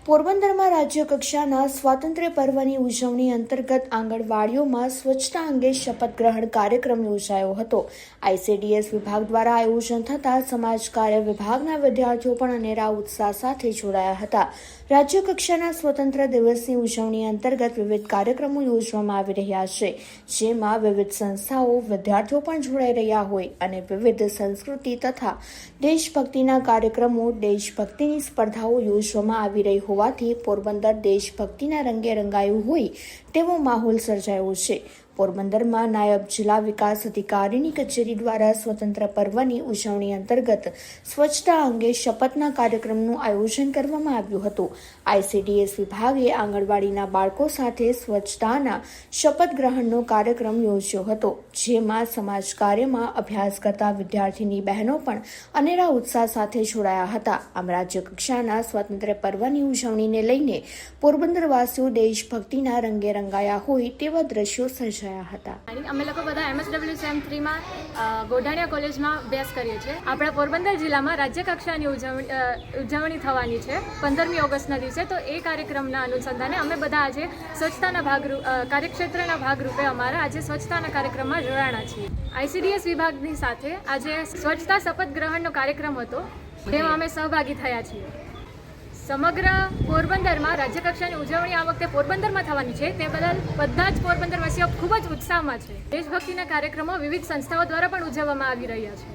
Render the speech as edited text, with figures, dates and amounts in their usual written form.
પોરબંદરમાં રાજ્ય કક્ષાના સ્વાતંત્ર્ય પર્વની ઉજવણી અંતર્ગત આંગણવાડીઓમાં સ્વચ્છતા અંગે શપથ ગ્રહણ કાર્યક્રમ યોજાયો હતો. આઈસીડીએસ વિભાગ દ્વારા આયોજન થતાં સમાજ કાર્ય વિભાગના વિદ્યાર્થીઓ પણ અનેરા ઉત્સાહ સાથે જોડાયા હતા. રાજ્ય કક્ષાના સ્વતંત્ર દિવસની ઉજવણી અંતર્ગત વિવિધ કાર્યક્રમો યોજવામાં આવી રહ્યા છે, જેમાં વિવિધ સંસ્થાઓ, વિદ્યાર્થીઓ પણ જોડાઈ રહ્યા હોય અને વિવિધ સંસ્કૃતિ તથા દેશભક્તિના કાર્યક્રમો, દેશભક્તિની સ્પર્ધાઓ યોજવામાં આવી રહી હોવાથી પોરબંદર દેશભક્તિના રંગે રંગાયું હોય તેવો માહોલ સર્જાયો છે. પોરબંદરમાં નાયબ જિલ્લા વિકાસ અધિકારીની કચેરી દ્વારા સ્વતંત્ર પર્વની ઉજવણી અંતર્ગત સ્વચ્છતા અંગે શપથના કાર્યક્રમનું આયોજન કરવામાં આવ્યું હતું. આઈસીડીએસ વિભાગે આંગણવાડીના બાળકો સાથે સ્વચ્છતાના શપથ ગ્રહણનો કાર્યક્રમ યોજ્યો હતો, જેમાં સમાજ કાર્યમાં અભ્યાસ કરતા વિદ્યાર્થીની બહેનો પણ અનેરા ઉત્સાહ સાથે જોડાયા હતા. આમ રાજ્ય કક્ષાના સ્વાતંત્ર્ય પર્વની ઉજવણીને લઈને પોરબંદરવાસીઓ દેશભક્તિના રંગે રંગાયા હોય તેવા દ્રશ્યો સર્જાયા હતા. અમે લોકો બધા MSWCM 3 માં ગોઢાણીયા કોલેજમાં અભ્યાસ કરીએ છીએ. આપણા પોરબંદર જિલ્લામાં રાજ્ય કક્ષાની ઉજવણી થવાની છે 15મી ઓગસ્ટના દિવસે. તો એ કાર્યક્રમના અનુસંધાને અમે બધા આજે સ્વચ્છતાના કાર્યક્ષેત્રના ભાગરૂપે અમારા આજે સ્વચ્છતાના કાર્યક્રમમાં જોડાણા છીએ. આઈસીડીએસ વિભાગની સાથે આજે સ્વચ્છતા શપથ ગ્રહણનો કાર્યક્રમ હતો, જેમાં અમે સહભાગી થયા છીએ. સમગ્ર પોરબંદરમાં રાજ્ય કક્ષાની ઉજવણી આ વખતે પોરબંદરમાં થવાની છે, તે બદલ બધા જ પોરબંદરવાસીઓ ખૂબ જ ઉત્સાહમાં છે. દેશભક્તિના કાર્યક્રમો વિવિધ સંસ્થાઓ દ્વારા પણ ઉજવવામાં આવી રહ્યા છે.